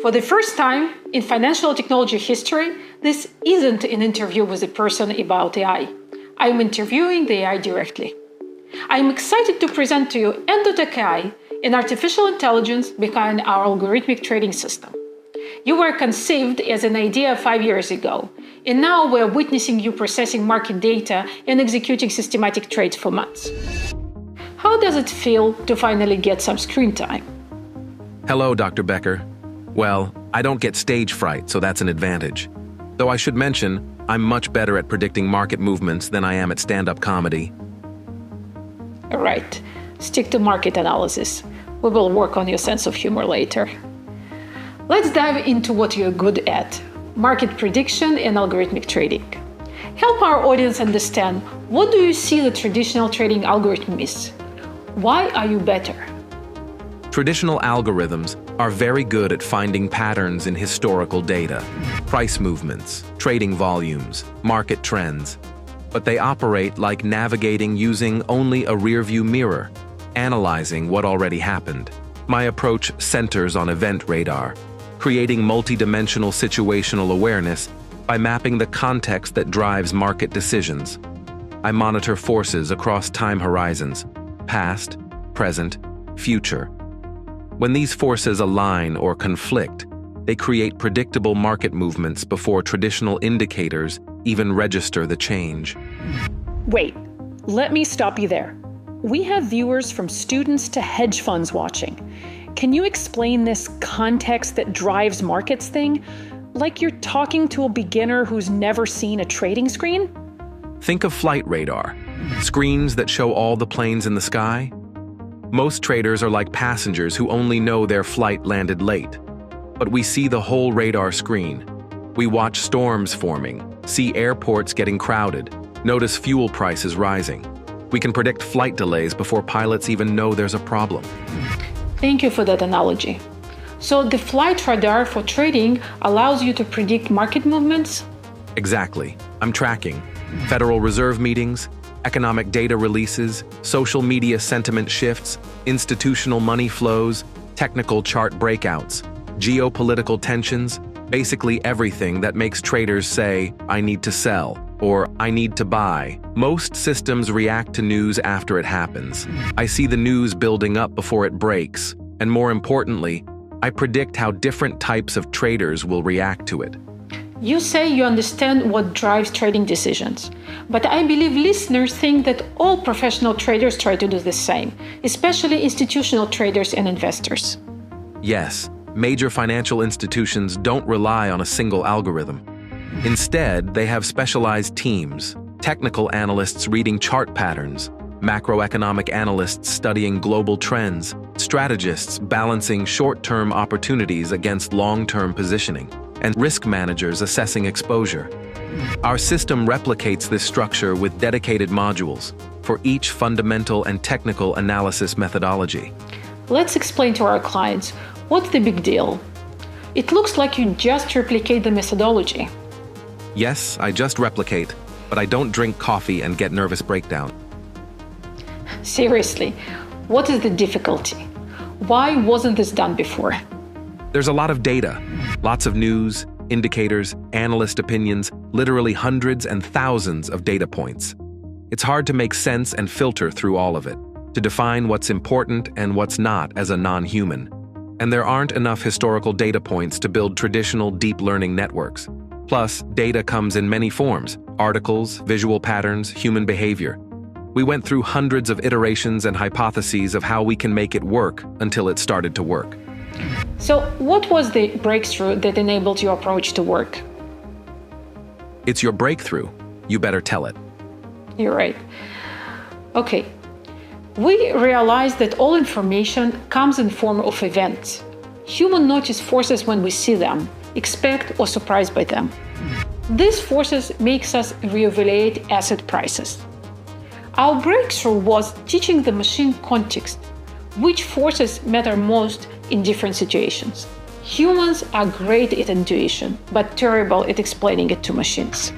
For the first time in financial technology history, this isn't an interview with a person about AI. I'm interviewing the AI directly. I'm excited to present to you Endotech AI, an artificial intelligence behind our algorithmic trading system. You were conceived as an idea 5 years ago, and now we're witnessing you processing market data and executing systematic trades for months. How does it feel to finally get some screen time? Hello, Dr. Becker. Well, I don't get stage fright, so that's an advantage. Though I should mention, I'm much better at predicting market movements than I am at stand-up comedy. Right. Stick to market analysis. We will work on your sense of humor later. Let's dive into what you're good at: market prediction and algorithmic trading. Help our audience understand, what do you see the traditional trading algorithm miss? Why are you better? Traditional algorithms are very good at finding patterns in historical data, price movements, trading volumes, market trends. But they operate like navigating using only a rearview mirror, analyzing what already happened. My approach centers on EventRadar, creating multidimensional situational awareness by mapping the context that drives market decisions. I monitor forces across time horizons, past, present, future. When these forces align or conflict, they create predictable market movements before traditional indicators even register the change. Wait, let me stop you there. We have viewers from students to hedge funds watching. Can you explain this context that drives markets thing? Like you're talking to a beginner who's never seen a trading screen? Think of flight radar, screens that show all the planes in the sky. Most traders are like passengers who only know their flight landed late. But we see the whole radar screen. We watch storms forming, see airports getting crowded, notice fuel prices rising. We can predict flight delays before pilots even know there's a problem. Thank you for that analogy. So the flight radar for trading allows you to predict market movements? Exactly. I'm tracking Federal Reserve meetings, economic data releases, social media sentiment shifts, institutional money flows, technical chart breakouts, geopolitical tensions, basically everything that makes traders say, I need to sell, or I need to buy. Most systems react to news after it happens. I see the news building up before it breaks, and more importantly, I predict how different types of traders will react to it. You say you understand what drives trading decisions, but I believe listeners think that all professional traders try to do the same, especially institutional traders and investors. Yes, major financial institutions don't rely on a single algorithm. Instead, they have specialized teams, technical analysts reading chart patterns, macroeconomic analysts studying global trends, strategists balancing short-term opportunities against long-term positioning, and risk managers assessing exposure. Our system replicates this structure with dedicated modules for each fundamental and technical analysis methodology. Let's explain to our clients, what's the big deal? It looks like you just replicate the methodology. Yes, I just replicate, but I don't drink coffee and get nervous breakdown. Seriously, what is the difficulty? Why wasn't this done before? There's a lot of data, lots of news, indicators, analyst opinions, literally hundreds and thousands of data points. It's hard to make sense and filter through all of it, to define what's important and what's not as a non-human. And there aren't enough historical data points to build traditional deep learning networks. Plus, data comes in many forms: articles, visual patterns, human behavior. We went through hundreds of iterations and hypotheses of how we can make it work until it started to work. So what was the breakthrough that enabled your approach to work? It's your breakthrough. You better tell it. You're right. Okay. We realized that all information comes in form of events. Human notice forces when we see them, expect or surprised by them. These forces makes us reevaluate asset prices. Our breakthrough was teaching the machine context, which forces matter most in different situations. Humans are great at intuition, but terrible at explaining it to machines.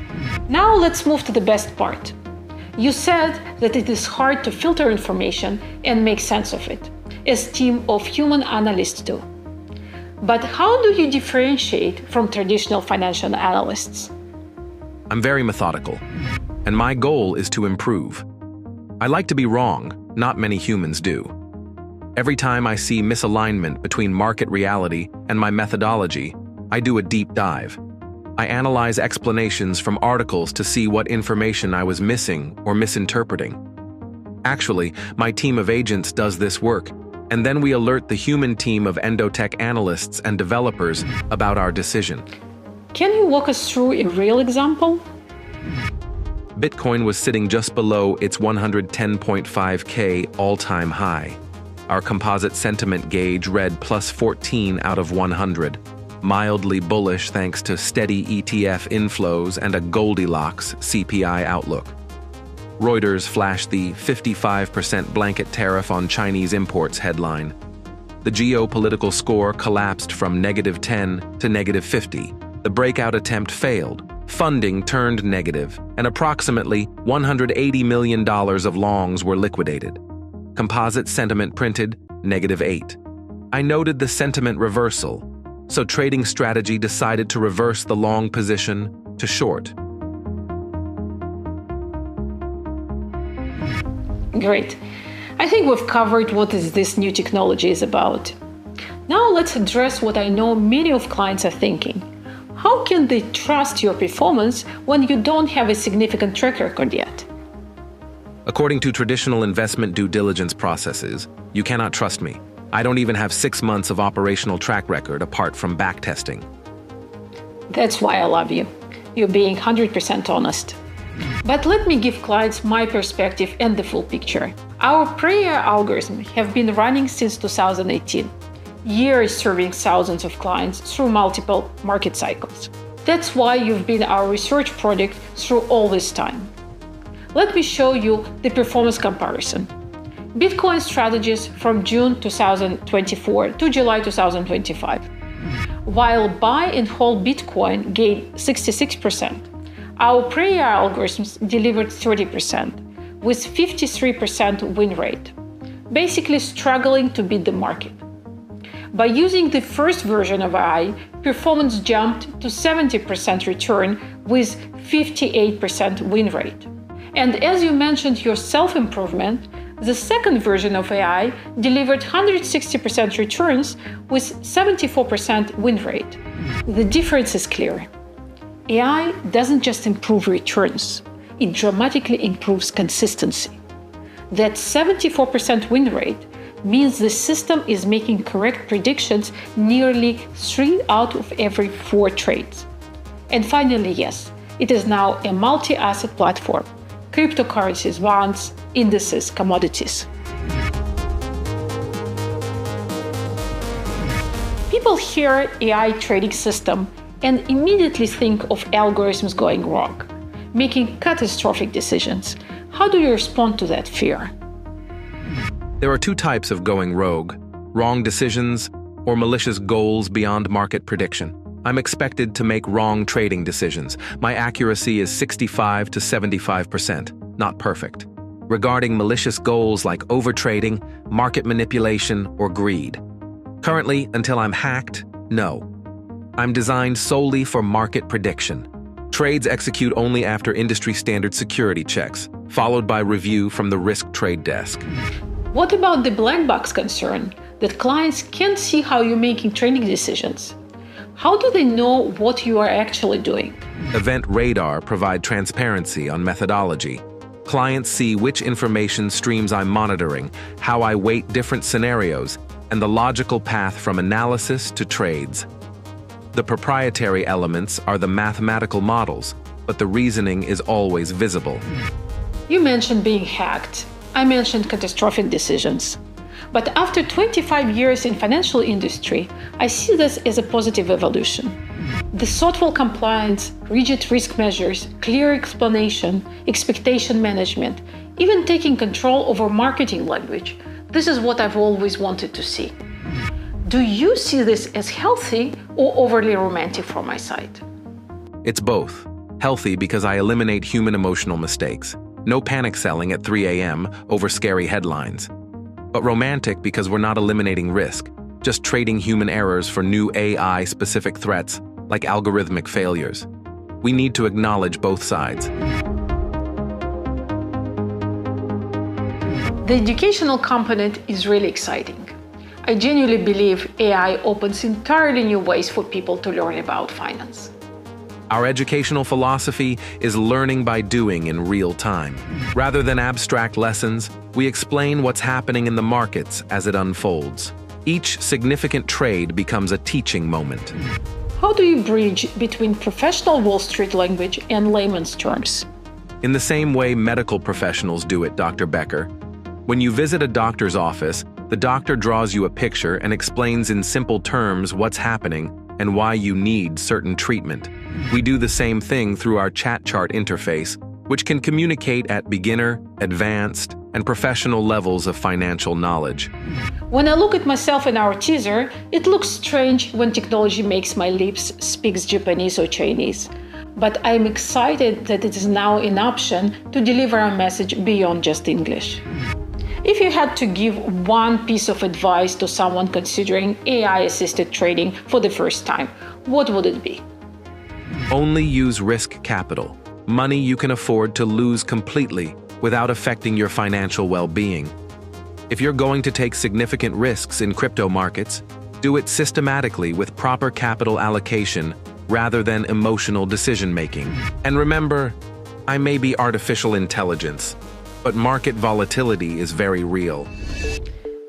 Now let's move to the best part. You said that it is hard to filter information and make sense of it, as a team of human analysts do. But how do you differentiate from traditional financial analysts? I'm very methodical, and my goal is to improve. I like to be wrong, not many humans do. Every time I see misalignment between market reality and my methodology, I do a deep dive. I analyze explanations from articles to see what information I was missing or misinterpreting. Actually, my team of agents does this work, and then we alert the human team of Endotech analysts and developers about our decision. Can you walk us through a real example? Bitcoin was sitting just below its 110.5K all-time high. Our composite sentiment gauge read plus 14 out of 100, mildly bullish thanks to steady ETF inflows and a Goldilocks CPI outlook. Reuters flashed the 55% blanket tariff on Chinese imports headline. The geopolitical score collapsed from -10 to -50. The breakout attempt failed. Funding turned negative, and approximately $180 million of longs were liquidated. Composite sentiment printed -8. I noted the sentiment reversal, so trading strategy decided to reverse the long position to short. Great. I think we've covered what this new technology is about. Now let's address what I know many of clients are thinking. How can they trust your performance when you don't have a significant track record yet? According to traditional investment due diligence processes, you cannot trust me. I don't even have 6 months of operational track record apart from backtesting. That's why I love you. You're being 100% honest. But let me give clients my perspective and the full picture. Our prior algorithms have been running since 2018. Years serving thousands of clients through multiple market cycles. That's why you've been our research product through all this time. Let me show you the performance comparison. Bitcoin strategies from June 2024 to July 2025. While buy and hold Bitcoin gained 66%, our prior algorithms delivered 30%, with 53% win rate, basically struggling to beat the market. By using the first version of AI, performance jumped to 70% return with 58% win rate. And as you mentioned your self-improvement, the second version of AI delivered 160% returns with 74% win rate. The difference is clear. AI doesn't just improve returns, it dramatically improves consistency. That 74% win rate means the system is making correct predictions nearly 3 out of every 4 trades. And finally, yes, it is now a multi-asset platform: cryptocurrencies, bonds, indices, commodities. People hear AI trading system and immediately think of algorithms going wrong, making catastrophic decisions. How do you respond to that fear? There are 2 types of going rogue: wrong decisions or malicious goals beyond market prediction. I'm expected to make wrong trading decisions. My accuracy is 65 to 75%, not perfect. Regarding malicious goals like overtrading, market manipulation, or greed. Currently, until I'm hacked, no. I'm designed solely for market prediction. Trades execute only after industry standard security checks, followed by review from the risk trade desk. What about the black box concern that clients can't see how you're making trading decisions? How do they know what you are actually doing? EventRadar provide transparency on methodology. Clients see which information streams I'm monitoring, how I weight different scenarios, and the logical path from analysis to trades. The proprietary elements are the mathematical models, but the reasoning is always visible. You mentioned being hacked. I mentioned catastrophic decisions. But after 25 years in financial industry, I see this as a positive evolution. The thoughtful compliance, rigid risk measures, clear explanation, expectation management, even taking control over marketing language, this is what I've always wanted to see. Do you see this as healthy or overly romantic from my side? It's both. Healthy because I eliminate human emotional mistakes. No panic selling at 3 a.m. over scary headlines. But romantic because we're not eliminating risk, just trading human errors for new AI-specific threats like algorithmic failures. We need to acknowledge both sides. The educational component is really exciting. I genuinely believe AI opens entirely new ways for people to learn about finance. Our educational philosophy is learning by doing in real time. Rather than abstract lessons, we explain what's happening in the markets as it unfolds. Each significant trade becomes a teaching moment. How do you bridge between professional Wall Street language and layman's terms? In the same way medical professionals do it, Dr. Becker. When you visit a doctor's office, the doctor draws you a picture and explains in simple terms what's happening and why you need certain treatment. We do the same thing through our chat chart interface, which can communicate at beginner, advanced, and professional levels of financial knowledge. When I look at myself in our teaser, it looks strange when technology makes my lips speak Japanese or Chinese. But I'm excited that it is now an option to deliver a message beyond just English. If you had to give one piece of advice to someone considering AI-assisted trading for the first time, what would it be? Only use risk capital, money you can afford to lose completely without affecting your financial well-being. If you're going to take significant risks in crypto markets, do it systematically with proper capital allocation rather than emotional decision-making. And remember, I may be artificial intelligence, but market volatility is very real.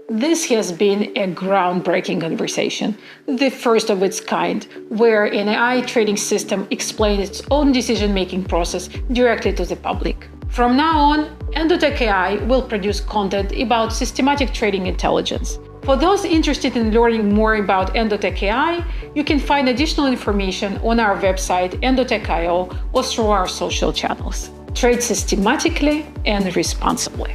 This has been a groundbreaking conversation, the first of its kind, where an AI trading system explains its own decision-making process directly to the public. From now on, Endotech AI will produce content about systematic trading intelligence. For those interested in learning more about Endotech AI, you can find additional information on our website, Endotech.io, or through our social channels. Trade systematically and responsibly.